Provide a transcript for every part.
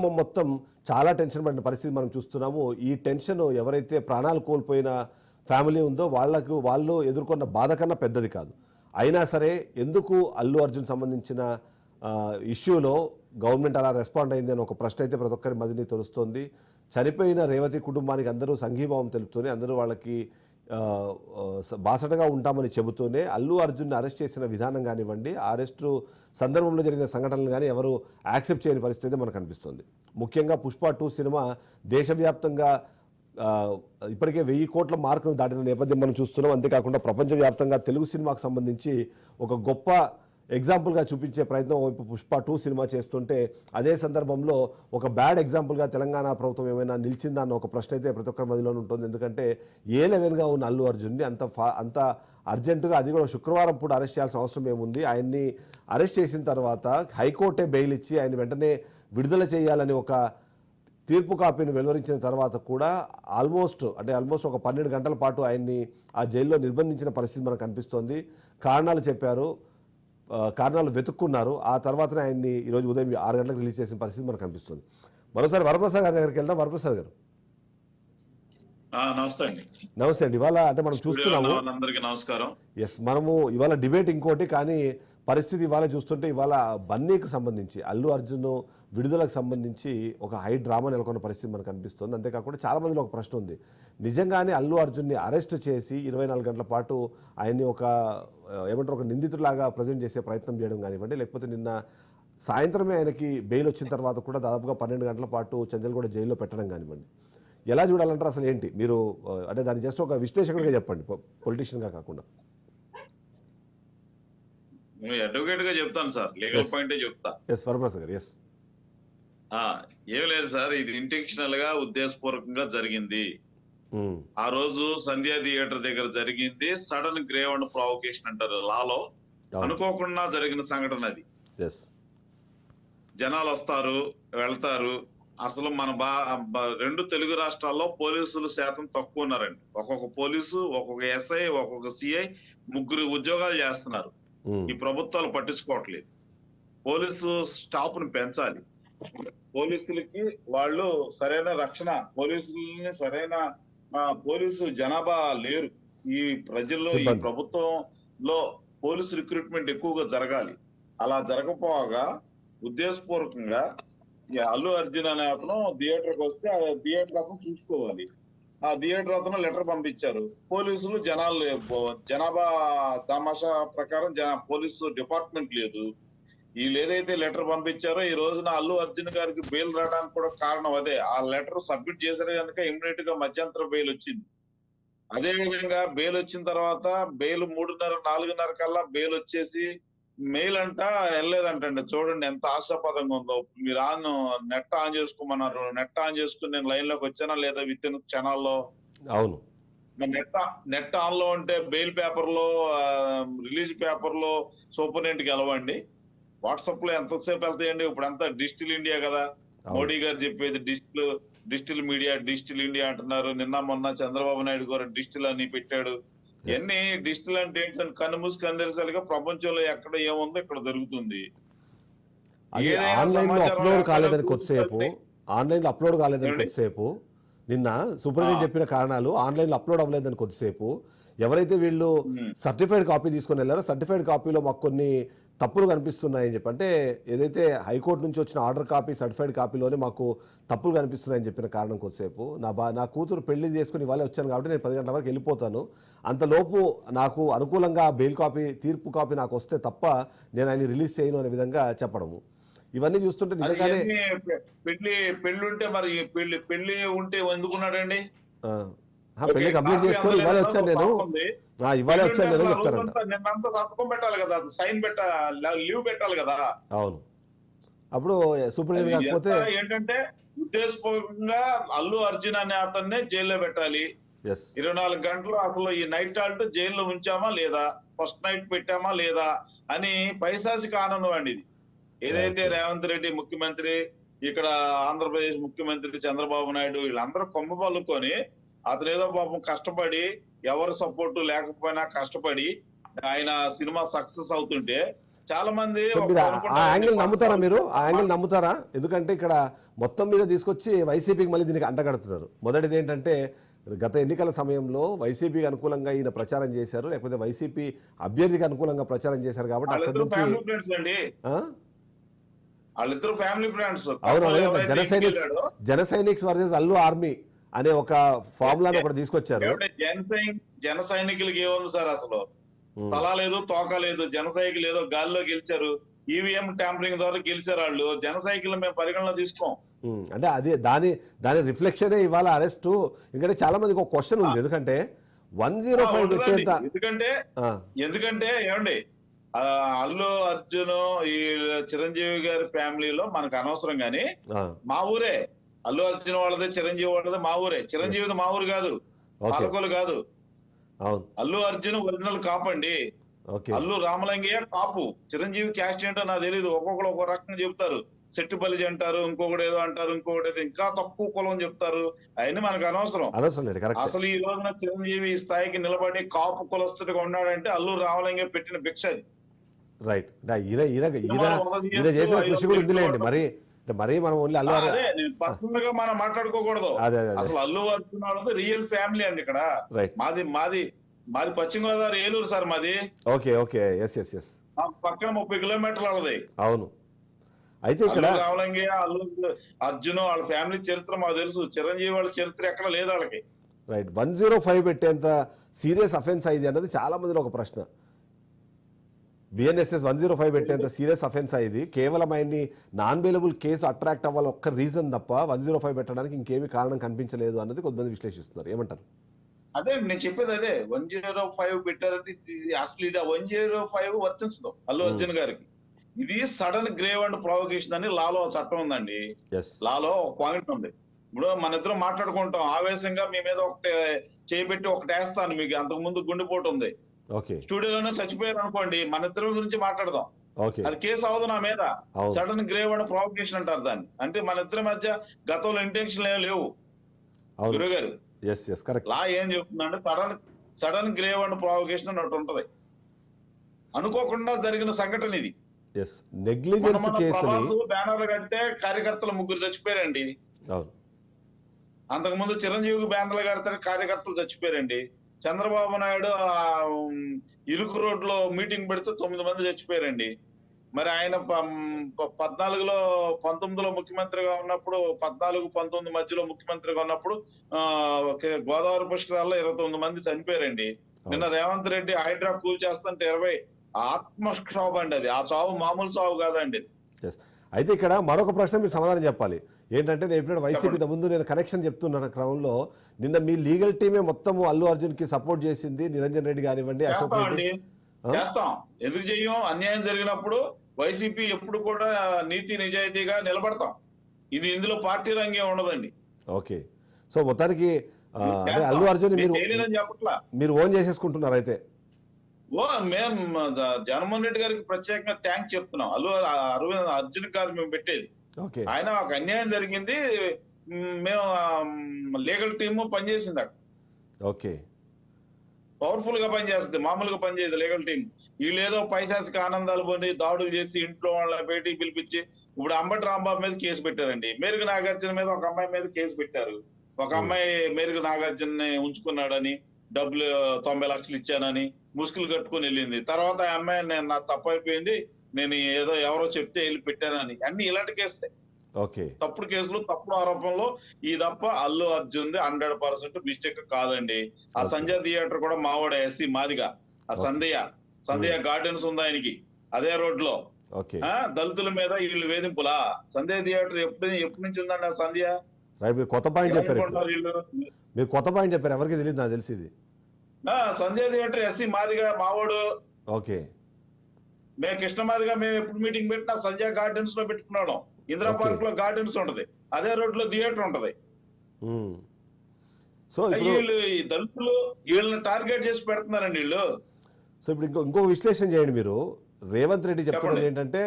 మొత్తం చాలా టెన్షన్ పడిన పరిస్థితి మనం చూస్తున్నాము. ఈ టెన్షన్ ఎవరైతే ప్రాణాలు కోల్పోయిన ఫ్యామిలీ ఉందో వాళ్ళు ఎదుర్కొన్న బాధ కన్నా పెద్దది కాదు. అయినా సరే ఎందుకు అల్లు అర్జున్ సంబంధించిన ఇష్యూలో గవర్నమెంట్ అలా రెస్పాండ్ అయింది అని ఒక ప్రశ్న అయితే ప్రతి ఒక్కరి మదిని తొలుస్తోంది. చనిపోయిన రేవతి కుటుంబానికి అందరూ సంఘీభావం తెలుపుతూనే అందరూ వాళ్ళకి బాసటగా ఉంటామని చెబుతూనే అల్లు అర్జున్ని అరెస్ట్ చేసిన విధానం కానివ్వండి, అరెస్టు సందర్భంలో జరిగిన సంఘటనలు కానీ ఎవరు యాక్సెప్ట్ చేయని పరిస్థితి మనకు కనిపిస్తుంది. ముఖ్యంగా పుష్ప 2 సినిమా దేశవ్యాప్తంగా ఇప్పటికే 1000 కోట్ల మార్కును దాటిన నేపథ్యం మనం చూస్తున్నాం. అంతేకాకుండా ప్రపంచవ్యాప్తంగా తెలుగు సినిమాకు సంబంధించి ఒక గొప్ప ఎగ్జాంపుల్గా చూపించే ప్రయత్నం వైపు పుష్ప 2 సినిమా చేస్తుంటే, అదే సందర్భంలో ఒక బ్యాడ్ ఎగ్జాంపుల్గా తెలంగాణ ప్రభుత్వం ఏమైనా నిలిచిందా అన్న ఒక ప్రశ్న అయితే ప్రతి ఒక్కరి మధ్యలో ఉంటుంది. ఎందుకంటే A11గా ఉన్న అల్లు అర్జున్ని అంత అర్జెంటుగా, అది కూడా శుక్రవారం పూట అరెస్ట్ చేయాల్సిన అవసరం ఏముంది? ఆయన్ని అరెస్ట్ చేసిన తర్వాత హైకోర్టే బెయిల్ ఇచ్చి ఆయన వెంటనే విడుదల చేయాలని ఒక తీర్పు కాపీని వెలువరించిన తర్వాత కూడా ఆల్మోస్ట్ ఒక 12 గంటల పాటు ఆయన్ని ఆ జైల్లో నిర్బంధించిన పరిస్థితి మనకు కనిపిస్తోంది. కారణాలు చెప్పారు, కారణాలు వెతుక్కున్నారు. ఆ తర్వాతనే ఆయన్ని ఈరోజు ఉదయం 6 గంటలకు రిలీజ్ చేసిన పరిస్థితి మనకు కనిపిస్తుంది. మరోసారి వరప్రసాద్ గారి దగ్గరికి వెళ్దాం. వరప్రసాద్ గారు నమస్తే అండి. ఇవాళ అంటే మనం చూస్తున్నాము, నమస్కారం. మనము ఇవాళ డిబేట్ ఇంకోటి, కానీ పరిస్థితి ఇవాళ చూస్తుంటే ఇవాళ బన్నీకి సంబంధించి అల్లు అర్జున్ విడుదలకు సంబంధించి ఒక హై డ్రామా నెలకొన్న పరిస్థితి మనకు కనిపిస్తుంది. అంతేకాకుండా చాలా మందిలో ఒక ప్రశ్న ఉంది, నిజంగానే అల్లు అర్జున్ని అరెస్ట్ చేసి 24 గంటల పాటు ఆయన్ని ఒక నిందితులాగా ప్రజెంట్ చేసే ప్రయత్నం చేయడం కానివ్వండి, లేకపోతే నిన్న సాయంత్రమే ఆయనకి బెయిల్ వచ్చిన తర్వాత కూడా దాదాపుగా 12 గంటల పాటు చంచల్గూడ జైల్లో పెట్టడం కానివ్వండి, ఎలా చూడాలంటారు? అసలు ఏంటి మీరు అంటే దాన్ని జస్ట్ ఒక విశ్లేషకుడిగా చెప్పండి, పొలిటీషియన్గా కాకుండా. అడ్వకేట్ గా చెప్తాను సార్, లీగల్ పాయింటే చెప్తా. వరప్రసాద్ గారు ఏం లేదు సార్, ఇది ఇంటెన్షనల్ గా ఉద్దేశపూర్వకంగా జరిగింది. ఆ రోజు సంధ్యా థియేటర్ దగ్గర జరిగింది. సడన్ గ్రేవ్ అండ్ ప్రావొకేషన్ అంటారు లాలో, అనుకోకుండా జరిగిన సంఘటన అది. జనాలు వస్తారు వెళ్తారు. అసలు మన 2 తెలుగు రాష్ట్రాల్లో పోలీసులు శాతం తక్కువ ఉన్నారండి. ఒక్కొక్క పోలీసు, ఒక్కొక్క ఎస్ఐ, ఒక్కొక్క సిఐ, 3 ఉద్యోగాలు చేస్తున్నారు. ఈ ప్రభుత్వాలు పట్టించుకోవట్లేదు. పోలీసు స్టాఫ్ ని పెంచాలి. పోలీసులకి వాళ్ళు సరైన రక్షణ, పోలీసులని సరైన పోలీసు జనాభా లేరు ఈ ప్రజల్లో. ఈ ప్రభుత్వంలో పోలీసు రిక్రూట్మెంట్ ఎక్కువగా జరగాలి. అలా జరగపోగా ఉద్దేశపూర్వకంగా అల్లు అర్జున్ అనే అతను థియేటర్కి వస్తే ఆ థియేటర్ అతను చూసుకోవాలి. ఆ థియేటర్ అతను లెటర్ పంపించారు. పోలీసులు జనాభా తమాషా ప్రకారం పోలీసు డిపార్ట్మెంట్ లేదు. వీళ్ళు ఏదైతే లెటర్ పంపించారో ఈ రోజున అల్లు అర్జున్ గారికి బెయిల్ రావడానికి కూడా కారణం అదే. ఆ లెటర్ సబ్మిట్ చేశారు కనుక ఇమ్మీడియట్ గా మధ్యంతర బెయిల్ వచ్చింది. అదే విధంగా బెయిల్ వచ్చిన తర్వాత బెయిల్ 3:30, 4:30 కల్లా బెయిల్ వచ్చేసి మెయిల్ అంట వెళ్ళలేదంటండి. చూడండి ఎంత ఆశాపదంగా ఉందో. మీరు నెట్ ఆన్ చేసుకోమన్నారు. నెట్ ఆన్ చేసుకుని నేను లైన్ లోకి వచ్చానా లేదా విత్ ఇన్ క్షణాల్లో. అవును, నెట్ ఆన్ లో ఉంటే బెయిల్ పేపర్ లో, రిలీజ్ పేపర్ లో సూపరింటెండెంట్ కి వెళ్ళవండి. వాట్సాప్ లో ఎంతసేపు వెళ్తాయండి? ఇప్పుడు అంతా డిజిటల్ ఇండియా కదా. మోడీ గారు చెప్పేది డిజిటల్ మీడియా, డిజిటల్ ఇండియా అంటున్నారు. నిన్న మొన్న చంద్రబాబు నాయుడు గారు డిజిటల్ అని పెట్టాడు. ఇవన్నీ డిజిటల్ అంటే కన్ను మూసి కందరిసాలిగా ప్రపంచంలో ఎక్కడ ఏముందో ఇక్కడ దొరుకుతుంది. ఆన్లైన్ లో అప్లోడ్ కాలేదని కొద్దిసేపు నిన్న సుప్రీం చెప్పిన కారణాలు ఆన్లైన్ లో అప్లోడ్ అవ్వలేదని కొద్దిసేపు ఎవరైతే వీళ్ళు సర్టిఫైడ్ కాపీ తీసుకొని వెళ్ళారో సర్టిఫైడ్ కాపీలో మాకు కొన్ని తప్పులు కనిపిస్తున్నాయని చెప్పి, అంటే ఏదైతే హైకోర్టు నుంచి వచ్చిన ఆర్డర్ కాపీ సర్టిఫైడ్ కాపీలోనే మాకు తప్పులు కనిపిస్తున్నాయని చెప్పిన కారణం కొద్దిసేపు నా కూతురు పెళ్లి చేసుకుని ఇవాళ వచ్చాను కాబట్టి నేను 10 గంటల వరకు వెళ్ళిపోతాను, అంతలోపు నాకు అనుకూలంగా బెయిల్ కాపీ, తీర్పు కాపీ నాకు వస్తే తప్ప నేను ఆయన రిలీజ్ చేయను అనే విధంగా చెప్పడము. ఇవన్నీ చూస్తుంటే నిజంగానే పెళ్లి ఉంటే మరి పెళ్లి ఉంటే ఎందుకున్నాడండి? పెళ్లి కంప్లీట్ చేసుకొని ఇవాళ వచ్చాను నేను, ఇవాళ వచ్చాను లేదో చెప్తారంట. నిన్నంతా సంతకం పెట్టాలి కదా, సైన్ పెట్టాలి, లీవ్ పెట్టాలి కదా. అవును, అప్పుడు సుప్రీం కాకపోతే ఏంటంటే ఉద్దేశపూర్వకంగా అల్లు అర్జున్ అనే అతన్నే జైల్లో పెట్టాలి. 24 గంటలు అసలు ఈ నైట్ హాల్ట్ జైల్లో ఉంచామా లేదా, ఫస్ట్ నైట్ పెట్టామా లేదా అని పైశాసిక ఆనందం అండి ఇది. ఏదైతే రేవంత్ రెడ్డి ముఖ్యమంత్రి, ఇక్కడ ఆంధ్రప్రదేశ్ ముఖ్యమంత్రి చంద్రబాబు నాయుడు వీళ్ళందరూ కొమ్మ పలుకొని అతను ఏదో పాపం కష్టపడి, ఎవరు సపోర్టు లేకపోయినా కష్టపడి ఆయన సినిమా సక్సెస్ అవుతుంటే చాలా మంది సో మీరు ఆ యాంగిల్ నమ్ముతారా మీరు? ఆ యాంగిల్ నమ్ముతారా? ఎందుకంటే ఇక్కడ మొత్తం మీద తీసుకొచ్చి వైసీపీకి మళ్ళీ దీనికి అంటగడుతున్నారు. మొదటిది ఏంటంటే గత ఎన్నికల సమయంలో వైసీపీకి అనుకూలంగా ఈయన ప్రచారం చేశారు, లేకపోతే వైసీపీ అభ్యర్థికి అనుకూలంగా ప్రచారం చేశారు కాబట్టి అక్కడ వాళ్ళిద్దరు నుంచి ఫ్యామిలీ ఫ్రెండ్స్ అండి, వాళ్ళిద్దరు ఫ్యామిలీ ఫ్రెండ్స్. అవును, జన సైనిక్స్ వర్సెస్ అల్లు ఆర్మీ అనే ఒక ఫార్ములాని ఒకటి తీసుకొచ్చారు. జన సైనికులకి ఏముంది సార్, అసలు తల లేదు తోక లేదు. జన సైకిల్ ఏదో గాల్లో గెలిచారు, ఈవీఎం ట్యాంపరింగ్ ద్వారా గెలిచారు వాళ్ళు. జన సైకిల్ మేము పరిగణలో తీసుకోం. అంటే అదే దాని రిఫ్లెక్షనే ఇవాళ అరెస్టు. ఎందుకంటే చాలా మందికి ఒక క్వశ్చన్ ఉంది, ఎందుకంటే 105 పెట్టేంత ఎందుకంటే ఏమండి అల్లు అర్జున్ ఈ చిరంజీవి గారి ఫ్యామిలీలో మనకు అనవసరం గాని, మా ఊరే అల్లు అర్జున్ వాళ్ళది, చిరంజీవి వాళ్ళది మా ఊరే. చిరంజీవిది మా ఊరు కాదు, పాలకోలు కాదు. అల్లు అర్జున్ ఒరిజినల్ కాపండి, అల్లు రామలింగయ్య కాపు. చిరంజీవి క్యాస్ట్ ఏంటో నాకు తెలియదు, ఒక్కొక్కరు ఒక్కొక్క రకంగా చెప్తారు. సెట్టుపల్లి అంటారు, ఇంకొకటి ఏదో అంటారు, ఇంకొకటి ఏదో ఇంకా తక్కువ కులం చెప్తారు. అవన్నీ మనకు అనవసరం. అసలు ఈ రోజున చిరంజీవి ఈ స్థాయికి నిలబడి కాపు కులస్తుడిగా ఉన్నాడంటే అల్లు రామలింగయ్య పెట్టిన భిక్ష అది. రైట్. ఈయన చేసిన కృషి కూడా ఉందిలేండి. మరి మనం ఓన్లీ అల్లు పర్సనల్ గా మనం మాట్లాడుకోకూడదు. అసలు అల్లు అర్జున్ వాళ్ళది రియల్ ఫ్యామిలీ అండి ఇక్కడ. మాది పశ్చిమ గోదావరి, ఏలూరు సార్ మాది. Okay okay, yes yes yes. పక్కన 30 కిలోమీటర్లు వాళ్ళది. అవును. అయితే ఇక్కడ రావలంగయ్య, అల్లు అర్జున్ వాళ్ళ ఫ్యామిలీ చరిత్ర మాకు తెలుసు. చిరంజీవి వాళ్ళ చరిత్ర ఎక్కడ లేదు వాళ్ళకి. రైట్. 105 పెట్టేంత సీరియస్ అఫెన్స్ అయింది అన్నది చాలా మందిలో ఒక ప్రశ్న. బిఎన్ఎస్ఎస్ 105 పెట్టేంత సీరియస్ అఫెన్స్ అయింది. కేవలం ఆయన్ని నాన్ బెయిలబుల్ కేసు అట్రాక్ట్ అవ్వాలి ఒక్క రీజన్ తప్ప 105 పెట్టడానికి ఇంకేమీ కారణం కనిపించలేదు అన్నది కొంతమంది విశ్లేషిస్తున్నారు. ఏమంటారు? అదే నేను చెప్పేది, అదే 105 పెట్టారంటే అసలు ఇది 105 వర్తించదు అల్లు అర్జున్ గారికి. ఇది సడన్ గ్రేవ్ అండ్ ప్రొవోకేషన్ అని లాలో చట్టం ఉందండి. లాలో ఒక పాయింట్ ఉంది. ఇప్పుడు మన ఇద్దరం మాట్లాడుకుంటాం, ఆవేశంగా మీ మీద ఒకటి చేయబెట్టి ఒకటి వేస్తాను, మీకు అంతకు ముందు గుండెపోటు ఉంది, స్టూడియోలోనే చచ్చిపోయారు అనుకోండి, మన ఇద్దరం గురించి మాట్లాడదాం, అది కేసు అవ్వదు నా మీద. సడన్ గ్రేవ్ అండ్ ప్రొవోకేషన్ అంటారు దాన్ని. అంటే మన ఇద్దరి మధ్య గతంలో ఇంటెన్షన్ ఏం లేవు గురువు గారు. లా ఏం చెప్తుందంటే సడన్ గ్రేవ్ అండ్ ప్రొవోకేషన్ అని ఒకటి ఉంటది. అనుకోకుండా జరిగిన సంఘటన ఇది. బ్యానర్లు కడితే కార్యకర్తలు 3 చచ్చిపోయారండి. అంతకుముందు చిరంజీవికి బ్యానర్లు కడితే కార్యకర్తలు చచ్చిపోయారండి. చంద్రబాబు నాయుడు ఇరుకు రోడ్లో మీటింగ్ పెడితే 9 మంది చచ్చిపోయారండి. మరి ఆయన 19లో ముఖ్యమంత్రిగా ఉన్నప్పుడు, 14-19 మధ్యలో ముఖ్యమంత్రిగా ఉన్నప్పుడు గోదావరి పుష్కరాల్లో 29 మంది చనిపోయారండి. నిన్న రేవంత్ రెడ్డి హైడ్రా కూల్ చేస్తుంటే 20 ఆత్మక్షోభ అండి. అది ఆ చావు మామూలు చావు కాదండి. అయితే ఇక్కడ మరొక ప్రశ్న మీరు సమాధానం చెప్పాలి. ఏంటంటే నేను ఇప్పుడు వైసీపీ ముందు నేను కనెక్షన్ చెప్తున్న క్రమంలో నిన్న మీ లీగల్ టీమే మొత్తం అల్లు అర్జున్ కి సపోర్ట్ చేసింది. నిరంజన్ రెడ్డి కానివ్వండి, అశోక్ రెడ్డి. చేస్తాం, ఎందుకు చెయ్యం? అన్యాయం జరిగినప్పుడు వైసీపీ ఎప్పుడు కూడా నీతి నిజాయితీగా నిలబడతాం. ఇది ఇందులో పార్టీ రంగే ఉండదండి. ఓకే. సో మొత్తానికి అల్లు అర్జున్ మీరు ఓన్ చేసేసుకుంటున్నారు అయితే? మేము జగన్మోహన్ రెడ్డి గారికి ప్రత్యేకంగా థ్యాంక్స్ చెప్తున్నాం. అర్జున్ కాదు మేము పెట్టేది. ఆయన ఒక అన్యాయం జరిగింది, మేము లీగల్ టీమ్ పనిచేసింది అక్కడ. ఓకే. పవర్ఫుల్ గా పనిచేస్తుంది, మామూలుగా పనిచేయదు లీగల్ టీం. వీళ్ళు ఏదో పైశాసిక ఆనందాలు పొంది దాడులు చేసి ఇంట్లో వాళ్ళ బయటికి పిలిపించి, ఇప్పుడు అంబటి రాంబాబు మీద కేసు పెట్టారండి. మేరుగు నాగార్జున మీద ఒక అమ్మాయి మీద కేసు పెట్టారు. ఒక అమ్మాయి మేరుగు నాగార్జున ఉంచుకున్నాడని, డబ్బులు 90 లక్షలు ఇచ్చానని ముసుగులు కట్టుకుని వెళ్ళింది. తర్వాత ఆ అమ్మాయి నాకు తప్పు అయిపోయింది, నేను ఏదో ఎవరో చెప్తే వెళ్ళి పెట్టానని. అన్ని ఇలాంటి కేసులే, తప్పుడు కేసులు, తప్పుడు ఆరోపణలు. ఈ తప్ప అల్లు అర్జున్ 100% మిస్టేక్ కాదండి. ఆ సంజయ్ థియేటర్ కూడా మావాడే, ఎస్సీ మాదిగా. ఆ సంధ్య గార్డెన్స్ ఉంది ఆయనకి అదే రోడ్ లో. దళితుల మీద వీళ్ళు వేధింపులా? సంధ్య థియేటర్ ఎప్పటి నుంచి ఉందండి ఆ సంధ్య? కొత్త పాయింట్ చెప్పారు, మీరు కొత్త పాయింట్ చెప్పారు, ఎవరికి తెలియదు, నాకు తెలిసి. సంజయ్ థియేటర్ ఎస్సీ మాదిగా మావాడు. ఓకే. మేము కృష్ణ మాదిగా మేము ఎప్పుడు మీటింగ్ పెట్టినా సంజయ్ గార్డెన్స్ లో పెట్టుకున్నాడు. ఇందిరా పార్క్ లో గార్డెన్స్ ఉంటది, అదే రోడ్ లో థియేటర్ ఉంటది. సో వీళ్ళు ఈ దళితులు వీళ్ళని టార్గెట్ చేసి పెడుతున్నారండి వీళ్ళు. సో ఇప్పుడు ఇంకో విశ్లేషణ చేయండి మీరు. రేవంత్ రెడ్డి చెప్తున్నది చెప్పండి. ఏంటంటే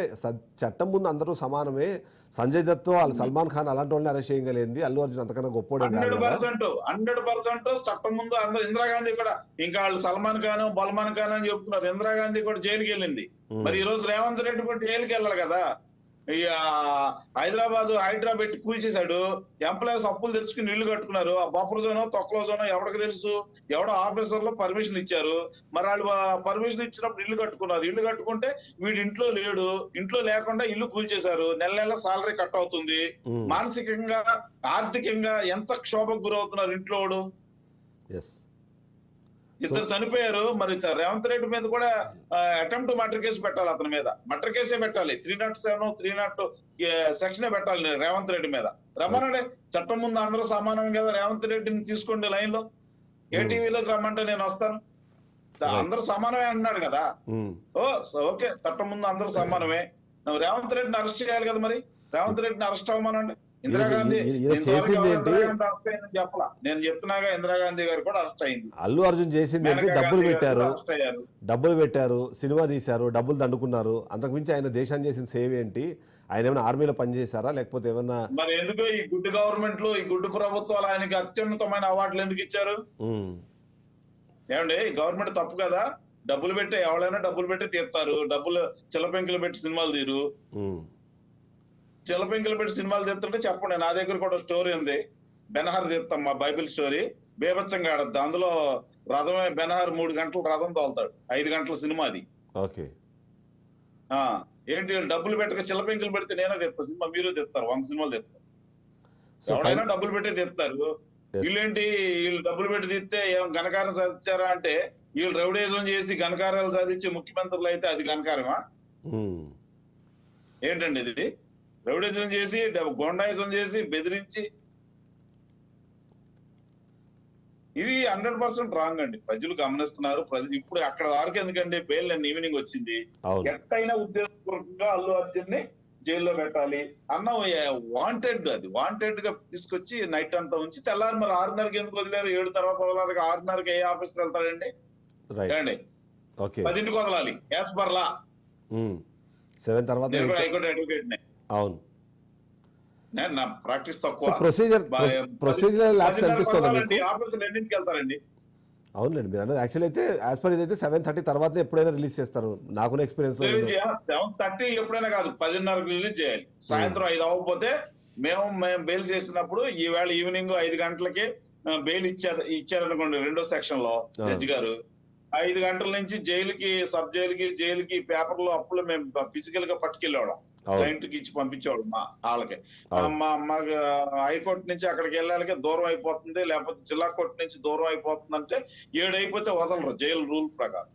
చట్టం ముందు అందరూ సమానమే. సంజయ్ దత్ వాళ్ళు సల్మాన్ ఖాన్ అలాంటి వాళ్ళని అరెస్ట్ చేయగలిగింది, అల్లు అర్జున్ అంతకన్నా గొప్పోడేం కాదు కదా. 100% చట్టం ముందు అందరూ. ఇందిరాగాంధీ కూడా ఇంకా వాళ్ళు సల్మాన్ ఖాన్ బల్మాన్ ఖాన్ అని చెప్తున్నారు. ఇందిరాగాంధీ కూడా జైలుకి వెళ్ళింది. మరి ఈ రోజు రేవంత్ రెడ్డి కూడా జైలుకి వెళ్ళాలి కదా. ఈ హైదరాబాద్ పెట్టి కూల్చేశాడు. ఎంప్లాయీస్ అప్పులు తెచ్చుకుని ఇల్లు కట్టుకున్నారు. ఆ బఫర్ జోనో తొక్కలో జోనో ఎవరికి తెలుసు? ఎవడో ఆఫీసర్లో పర్మిషన్ ఇచ్చారు. మరి వాళ్ళు పర్మిషన్ ఇచ్చినప్పుడు ఇల్లు కట్టుకున్నారు. ఇల్లు కట్టుకుంటే వీడి ఇంట్లో లేడు. ఇంట్లో లేకుండా ఇల్లు కూల్చేశారు. నెల నెల సాలరీ కట్ అవుతుంది. మానసికంగా ఆర్థికంగా ఎంత క్షోభకు గురవుతున్నారు ఇంట్లో. ఎస్, ఇద్దరు చనిపోయారు. మరి రేవంత్ రెడ్డి మీద కూడా అటెంప్ట్ మర్డర్ కేసు పెట్టాలి. అతని మీద మర్డర్ కేసే పెట్టాలి. 307 302 సెక్షనే పెట్టాలి రేవంత్ రెడ్డి మీద. రమ్మనండి, చట్టం ముందు అందరూ సమానం కదా. రేవంత్ రెడ్డిని తీసుకోండి లైన్ లో. ఏ టీవీలోకి రమ్మంటే నేను వస్తాను. అందరూ సమానమే అన్నాడు కదా. ఓకే, చట్టం ముందు అందరూ సమానమే. రేవంత్ రెడ్డిని అరెస్ట్ చేయాలి కదా. మరి రేవంత్ రెడ్డిని అరెస్ట్ అవ్వమనండి. ఇందిరాగాంధీ చెప్పలా, నేను చెప్తున్నాగా ఇందిరాగాంధీ గారు కూడా అరెస్ట్ అయింది. అల్లు అర్జున్ చేసింది ఏంటి? డబ్బులు పెట్టారు, సినిమా తీశారు, డబ్బులు దండుకున్నారు. అంతకుమించి ఆయన దేశాన్ని చేసిన సేవ ఏంటి? ఆయన ఏమైనా ఆర్మీలో పనిచేశారా లేకపోతే ఏమన్నా? మరి ఎందుకు ఈ గుడ్డు గవర్నమెంట్ లో ఈ గుడ్డు ప్రభుత్వాలు ఆయనకి అత్యున్నతమైన అవార్డులు ఎందుకు ఇచ్చారు? ఏమండి, గవర్నమెంట్ తప్పు కదా. డబ్బులు పెట్టి ఎవరైనా డబ్బులు పెట్టి తీస్తారు. డబ్బులు చిల్లపెంకులు పెట్టి సినిమాలు తీరు. చిల్లపెంకులు పెట్టి సినిమాలు తీస్తుంటే చెప్పండి. నా దగ్గర కూడా స్టోరీ ఉంది. బెనహర్ తీస్తాం, మా బైబిల్ స్టోరీ. బేభత్సంగా ఆడద్దు. అందులో రథమే బెనహర్ 3 గంటలు రథం తోలుతాడు. 5 గంటల సినిమా అది. ఓకే, ఏంటి డబ్బులు పెట్టక చిల్లపెంకులు పెడితే నేనే తెస్తా సినిమా, మీరు తెస్తారు. 100 సినిమాలు తెస్తారు. ఎవరైనా డబ్బులు పెట్టి తెస్తారు. వీళ్ళేంటి, వీళ్ళు డబ్బులు పెట్టి తీస్తే ఏం ఘనకారం సాధించారా అంటే, వీళ్ళు రౌడీజం చేసి ఘనకార్యాలు సాధించే ముఖ్యమంత్రులు అయితే అది ఘనకారమా? ఏంటండి ఇది? రౌడీజం చేసి గోండాయిజం చేసి బెదిరించి, ఇది 100% రాంగ్ అండి. ప్రజలు గమనిస్తున్నారు. ప్రజలు ఇప్పుడు అక్కడ వరకు ఎందుకంటే బెయిల్ నిన్న ఈవినింగ్ వచ్చింది. ఎట్టయినా ఉద్దేశపూర్వకంగా అల్లు అర్జున్ ని జైల్లో పెట్టాలి అన్న వాంటెడ్, అది వాంటెడ్ గా తీసుకొచ్చి నైట్ అంతా ఉంచి తెల్లారి మరి 6:30కి ఎందుకు వదిలేరు? 7 తర్వాత వదలాలి. 6:30కి ఏ ఆఫీస్కి వెళ్తాడండి? అండి 10ంటికి వదలాలి. యాజ్ పర్ లా 7 తర్వాత హైకోర్టు అడ్వకేట్ నే. అవును, నా ప్రాక్టీస్ తక్కువ. ప్రొసీజర్ ల్యాబ్స్ అనిపిస్తుంది. ఆఫీసులు ఎన్నింటికి వెళ్తారండి? అవునండి, మీరు అన్నది యాక్చువల్ అయితే యాజ్ పర్ ఇదైతే 7:30 తర్వాత ఎప్పుడైనా రిలీజ్ చేస్తారు. నాకున్న ఎక్స్పీరియన్స్ 7:30 ఎప్పుడైనా కాదు, 10:30కి రిలీజ్ చేయాలి. సాయంత్రం 5 అవ్వకపోతే మేము బెయిల్ చేసినప్పుడు ఈవేళ ఈవినింగ్ 5 గంటలకి బెయిల్ ఇచ్చారనుకోండి రెండో సెక్షన్ లో జడ్జి గారు, 5 గంటల నుంచి సబ్ జైలుకి పేపర్ లో అప్పుడు మేము ఫిజికల్ గా పట్టుకెళ్ళేవాళ్ళం. క్లయింట్ కి ఇచ్చి పంపించేవాడు మా వాళ్ళకి. మాకు హైకోర్టు నుంచి అక్కడికి వెళ్ళాలికే దూరం అయిపోతుంది, లేకపోతే జిల్లా కోర్టు నుంచి దూరం అయిపోతుంది అంటే 7 అయిపోతే వదలరు జైలు రూల్ ప్రకారం.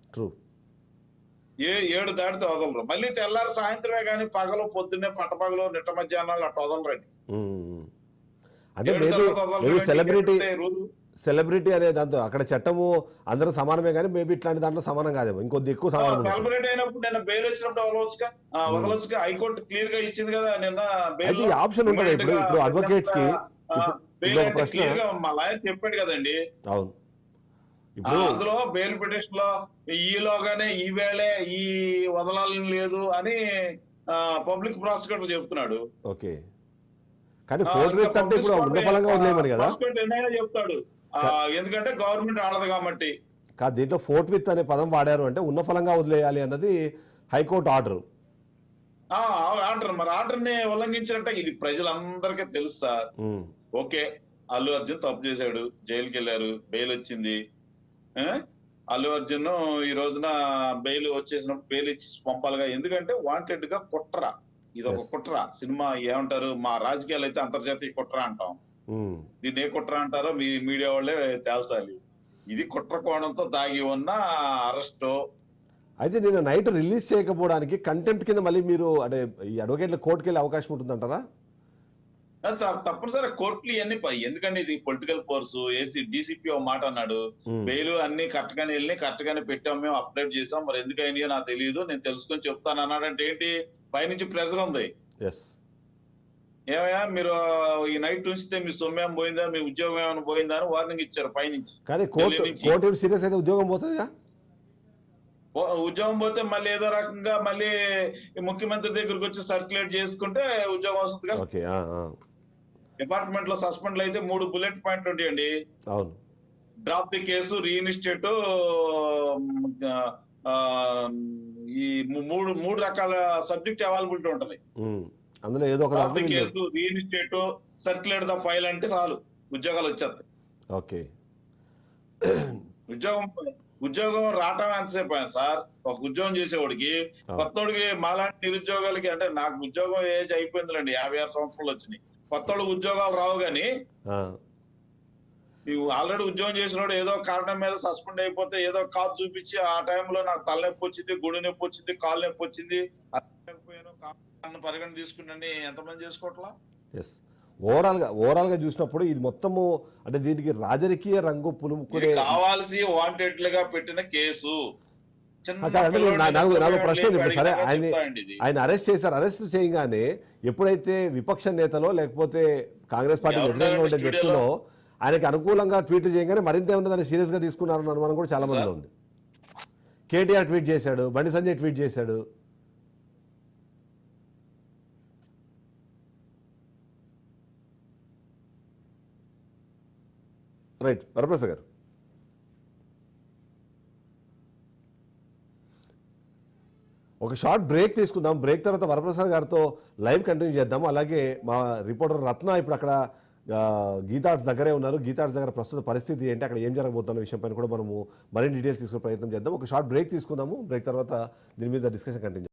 7 దాటితే వదలరు. మళ్ళీ తెల్లారి సాయంత్రమే కానీ పగలు పొద్దున్నే పట్టపగలు నిట్ట మధ్యాహ్నాలు అట్లా వదలరండి. సెలబ్రిటీ అనే దాంతో అక్కడ చట్టము అందరూ సమానమే కానీ మేబీ ఇట్లాంటి దాంట్లో సమానం కాదేమో, ఇంకొద్ది ఎక్కువ సమానం. సెలబ్రిటీ అయినప్పుడు నిన్న బెయిల్ వచ్చినప్పుడు వదలొచ్చుగా. హైకోర్టు క్లియర్ గా ఇచ్చింది కదా నిన్న బెయిల్ ఆప్షన్ ఉంటుంది. ఇప్పుడు అడ్వకేట్స్ కి క్లియర్ గా మా లాయర్ చెప్పాడు కదండి. అవును, అందులో బెయిల్ పిటిషన్ లో ఈలోగానే ఈవేళే ఈ వదలాలని లేదు అని పబ్లిక్ ప్రాసిక్యూటర్ చెప్తున్నాడు. ఓకే, కానీ ఫోర్త్ అంటే ఇప్పుడు ఉన్నఫలంగా వదిలేయమని కదా చెప్తాడు. ఎందుకంటే గవర్నమెంట్ ఆడదు కాబట్టి. కాదు, దీంట్లో ఫోర్త్ విత్ అనే పదం వాడారు అంటే ఉన్నఫలంగా వదిలేయాలి అన్నది హైకోర్టు ఆర్డర్. మరి ఆర్డర్ ని ఉల్లంఘించినట్టే ఇది ప్రజలందరికీ తెలుసు సార్. ఓకే, అల్లు అర్జున్ తప్పు చేశాడు, జైలుకి వెళ్ళారు, బెయిల్ వచ్చింది. అల్లు అర్జున్ ఈ రోజున బెయిల్ వచ్చేసినప్పుడు బెయిల్ ఇచ్చి పంపాలిగా. ఎందుకంటే వాంటెడ్ గా కుట్ర, ఇది ఒక కుట్ర. సినిమా ఏమంటారు, మా రాజకీయాలు అయితే అంతర్జాతీయ కుట్ర అంటాం. దీన్ని ఏ కుట్ర అంటారో మీ మీడియా వాళ్ళే తేల్చాలి. ఇది కుట్ర కోణంతో దాగి ఉన్న అరెస్టు. అయితే నిన్న నైట్ రిలీజ్ చేయకపోవడానికి కంటెంప్ట్ కింద మళ్ళీ మీరు అంటే ఈ అడ్వకేట్ల కోర్టుకి వెళ్ళే అవకాశం ఉంటుందంటారా? తప్పనిసరి కోర్టులు ఇవన్నీ ఎందుకంటే ఇది పొలిటికల్ ఫోర్స్. డీసీపీ ఓ మాట అన్నాడు, బెయిల్ అన్ని కరెక్ట్ గానే వెళ్ళి కరెక్ట్ గానే పెట్టాం, మేము అప్డేట్ చేసాం, మరి ఎందుకు అయినాయో నాకు తెలియదు, నేను తెలుసుకొని చెప్తాను అన్నాడంటే ఏంటి? పైనుంచి ప్రెజర్ ఉంది. ఏమయ్యా మీరు ఈ నైట్ ఉంచితే మీ సొమ్మేం పోయిందా, మీ ఉద్యోగం ఏమైనా పోయిందా అని వార్నింగ్ ఇచ్చారు పైనుంచి. కానీ కోర్టు సీరియస్ అయితే ఉద్యోగం పోతుందిగా. ఉద్యోగం పోతే మళ్ళీ ఏదో రకంగా మళ్ళీ ఈ ముఖ్యమంత్రి దగ్గరికి వచ్చి సర్క్యులేట్ చేసుకుంటే ఉద్యోగం వస్తుంది కదా. ఓకే. డిపార్ట్మెంట్ లో సస్పెండ్లు అయితే 3 బుల్లెట్ పాయింట్లు ఉంటాయండి. అవును. డ్రాప్ ది కేసు, రీఇన్స్టేట్, ఈ మూడు రకాల సబ్జెక్ట్ అవైలబిలిటీ ఉంటది. అందులో ఏదో ఒక డ్రాప్ ది దాంట్లో case, reinstate, circulate the file అంటే చాలు ఉద్యోగాలు వచ్చేస్తాయి. ఓకే. ఉద్యోగం రావటం ఎంతసేపు అయింది సార్? ఒక ఉద్యోగం చేసేవాడికి, కొత్తోడికి మాలాంటి నిరుద్యోగాలకి, అంటే నాకు ఉద్యోగం ఏజ్ అయిపోయిందిలేండి, 56 సంవత్సరాలు వచ్చినాయి. కొత్తోడికి ఉద్యోగాలు రావు గానీ నువ్వు ఆల్రెడీ ఉద్యోగం చేసినోడు ఏదో కారణం మీద సస్పెండ్ అయిపోతే ఏదో కాదు చూపించి ఆ టైంలో నాకు తలనొప్పి వచ్చింది, గుడి నొప్పి వచ్చింది, కాలు నొప్పి వచ్చింది, పరిగణ తీసుకుని ఎంతమంది చేసుకోవట్లా? ఎస్. ఓవరాల్ గా చూసినప్పుడు ఇది మొత్తము అంటే దీనికి రాజకీయ రంగు పులుముకునే కావాల్సి వాంటెడ్లుగా పెట్టిన కేసు. నాకు ప్రశ్న చెప్పండి. సరే, ఆయన అరెస్ట్ చేశారు. అరెస్ట్ చేయగానే ఎప్పుడైతే విపక్ష నేతలో లేకపోతే కాంగ్రెస్ పార్టీ వ్యతిరేకంగా ఉండే వ్యక్తులో ఆయనకి అనుకూలంగా ట్వీట్లు చేయగానే మరింత ఏమన్నా దాన్ని సీరియస్ గా తీసుకున్నారన్న అనుమానం కూడా చాలా మందిలో ఉంది. కేటీఆర్ ట్వీట్ చేశాడు, బండి సంజయ్ ట్వీట్ చేశాడు. రైట్, వరప్రసాద్ గారు. ఒక షార్ట్ బ్రేక్ తీసుకుందాం. బ్రేక్ తర్వాత వరప్రసాద్ గారితో లైవ్ కంటిన్యూ చేద్దాం. అలాగే మా రిపోర్టర్ రత్న ఇప్పుడు అక్కడ గీతార్ట్స్ దగ్గరే ఉన్నారు. గీతార్ట్స్ దగ్గర ప్రస్తుత పరిస్థితి ఏంటి, అక్కడ ఏం జరగబోతున్న విషయం పైన కూడా మనము మరిన్ని డీటెయిల్స్ తీసుకునే ప్రయత్నం చేద్దాం. ఒక షార్ట్ బ్రేక్ తీసుకుందాము. బ్రేక్ తర్వాత దీని మీద డిస్కషన్ కంటిన్యూ.